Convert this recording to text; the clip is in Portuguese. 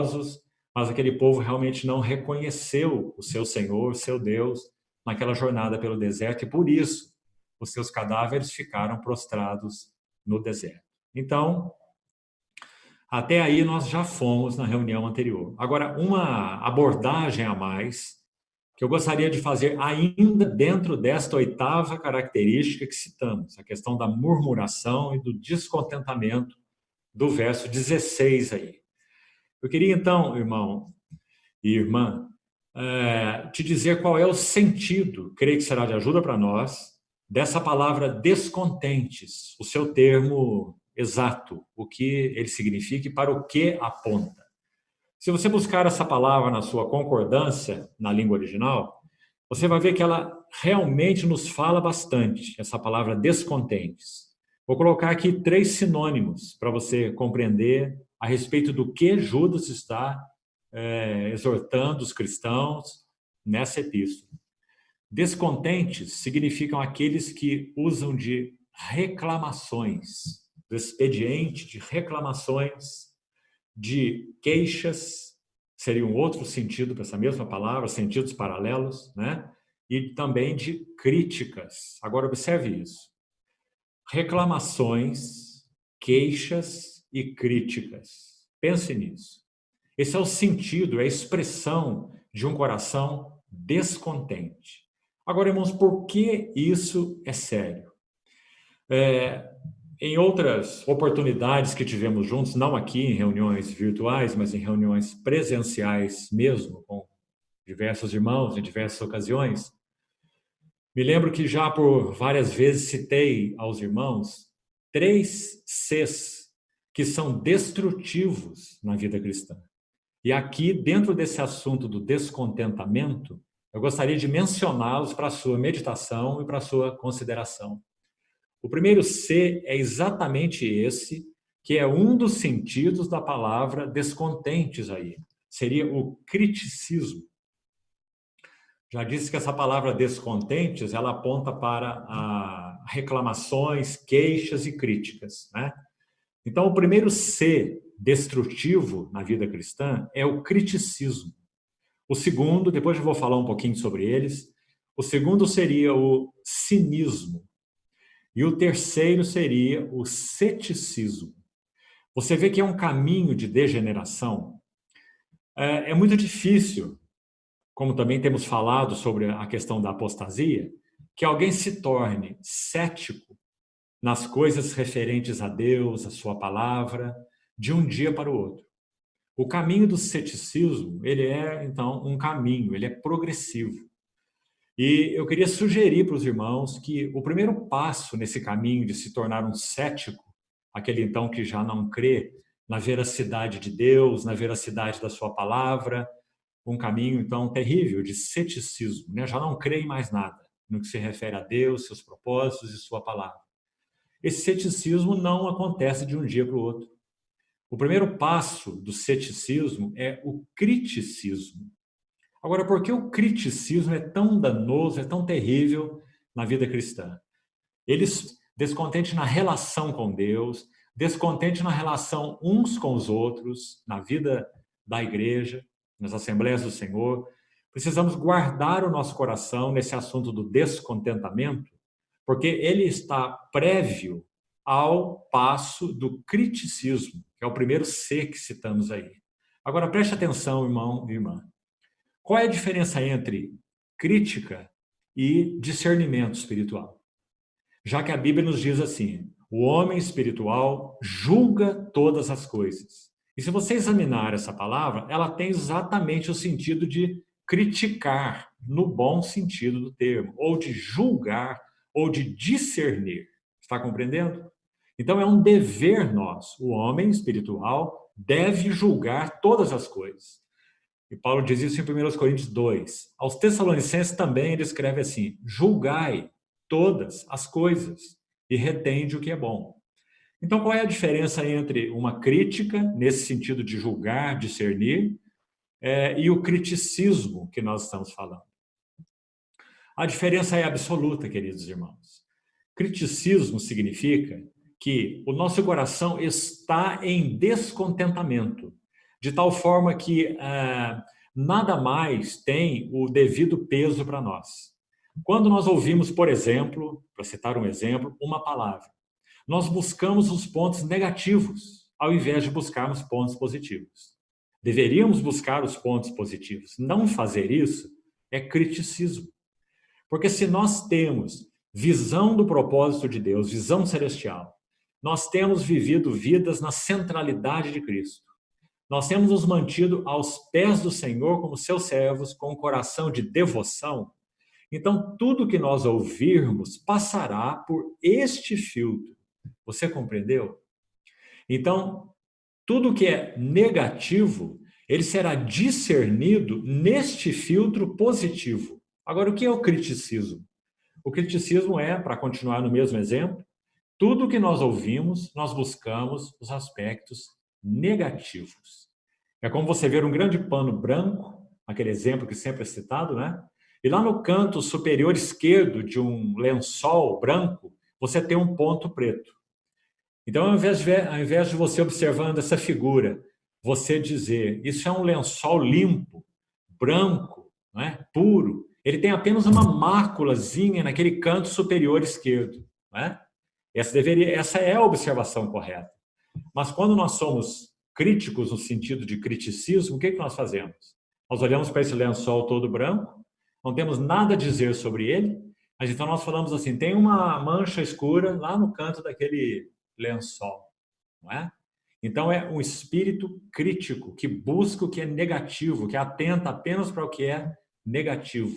fervorosos, mas aquele povo realmente não reconheceu o seu Senhor, o seu Deus, naquela jornada pelo deserto, e por isso os seus cadáveres ficaram prostrados no deserto. Então, até aí nós já fomos na reunião anterior. Agora, uma abordagem a mais que eu gostaria de fazer ainda dentro desta oitava característica que citamos, a questão da murmuração e do descontentamento do verso 16 aí. Eu queria então, irmão e irmã, te dizer qual é o sentido, creio que será de ajuda para nós, dessa palavra descontentes, o seu termo exato, o que ele significa e para o que aponta. Se você buscar essa palavra na sua concordância, na língua original, você vai ver que ela realmente nos fala bastante, essa palavra descontentes. Vou colocar aqui 3 sinônimos para você compreender a respeito do que Judas está exortando os cristãos nessa epístola. Descontentes significam aqueles que usam de reclamações, do expediente de reclamações, de queixas, seria um outro sentido para essa mesma palavra, sentidos paralelos, né? E também de críticas. Agora, observe isso. Reclamações, queixas e críticas. Pense nisso. Esse é o sentido, é a expressão de um coração descontente. Agora, irmãos, por que isso é sério? Em outras oportunidades que tivemos juntos, não aqui em reuniões virtuais, mas em reuniões presenciais mesmo, com diversos irmãos em diversas ocasiões, me lembro que já por várias vezes citei aos irmãos 3 Cs que são destrutivos na vida cristã. E aqui, dentro desse assunto do descontentamento, eu gostaria de mencioná-los para a sua meditação e para a sua consideração. O primeiro C é exatamente esse, que é um dos sentidos da palavra descontentes aí. Seria o criticismo. Já disse que essa palavra descontentes, ela aponta para reclamações, queixas e críticas, né? Então, o primeiro C destrutivo na vida cristã é o criticismo. O segundo, depois eu vou falar um pouquinho sobre eles, o segundo seria o cinismo. E o terceiro seria o ceticismo. Você vê que é um caminho de degeneração. É muito difícil, como também temos falado sobre a questão da apostasia, que alguém se torne cético nas coisas referentes a Deus, a sua palavra, de um dia para o outro. O caminho do ceticismo, ele é, então, um caminho, ele é progressivo. E eu queria sugerir para os irmãos que o primeiro passo nesse caminho de se tornar um cético, aquele então que já não crê na veracidade de Deus, na veracidade da sua palavra, um caminho então terrível de ceticismo, né? Já não crê em mais nada no que se refere a Deus, seus propósitos e sua palavra. Esse ceticismo não acontece de um dia para o outro. O primeiro passo do ceticismo é o criticismo. Agora, por que o criticismo é tão danoso, é tão terrível na vida cristã? Eles, descontentes na relação com Deus, descontentes na relação uns com os outros, na vida da igreja, nas assembleias do Senhor, precisamos guardar o nosso coração nesse assunto do descontentamento, porque ele está prévio ao passo do criticismo, que é o primeiro C que citamos aí. Agora, preste atenção, irmão e irmã. Qual é a diferença entre crítica e discernimento espiritual? Já que a Bíblia nos diz assim, o homem espiritual julga todas as coisas. E se você examinar essa palavra, ela tem exatamente o sentido de criticar, no bom sentido do termo, ou de julgar, ou de discernir. Está compreendendo? Então é um dever nosso. O homem espiritual deve julgar todas as coisas. E Paulo diz isso em 1 Coríntios 2. Aos Tessalonicenses também ele escreve assim, julgai todas as coisas e retende o que é bom. Então, qual é a diferença entre uma crítica, nesse sentido de julgar, discernir, e o criticismo que nós estamos falando? A diferença é absoluta, queridos irmãos. Criticismo significa que o nosso coração está em descontentamento. de tal forma que nada mais tem o devido peso para nós. Quando nós ouvimos, por exemplo, para citar um exemplo, uma palavra, nós buscamos os pontos negativos, ao invés de buscarmos pontos positivos. Deveríamos buscar os pontos positivos. Não fazer isso é criticismo. Porque se nós temos visão do propósito de Deus, visão celestial, nós temos vivido vidas na centralidade de Cristo. Nós temos nos mantido aos pés do Senhor como seus servos, com um coração de devoção. Então, tudo que nós ouvirmos passará por este filtro. Você compreendeu? Então, tudo que é negativo, ele será discernido neste filtro positivo. Agora, o que é o criticismo? O criticismo é, para continuar no mesmo exemplo, tudo que nós ouvimos, nós buscamos os aspectos negativos. É como você ver um grande pano branco, aquele exemplo que sempre é citado, né? E lá no canto superior esquerdo de um lençol branco, você tem um ponto preto. Então, ao invés de você observando essa figura, você dizer, isso é um lençol limpo, branco, né, puro, ele tem apenas uma máculazinha naquele canto superior esquerdo. Né? Essa é a observação correta. Mas quando nós somos críticos no sentido de criticismo, o que nós fazemos? Nós olhamos para esse lençol todo branco, não temos nada a dizer sobre ele, mas então nós falamos assim, tem uma mancha escura lá no canto daquele lençol, não é? Então é um espírito crítico que busca o que é negativo, que atenta apenas para o que é negativo.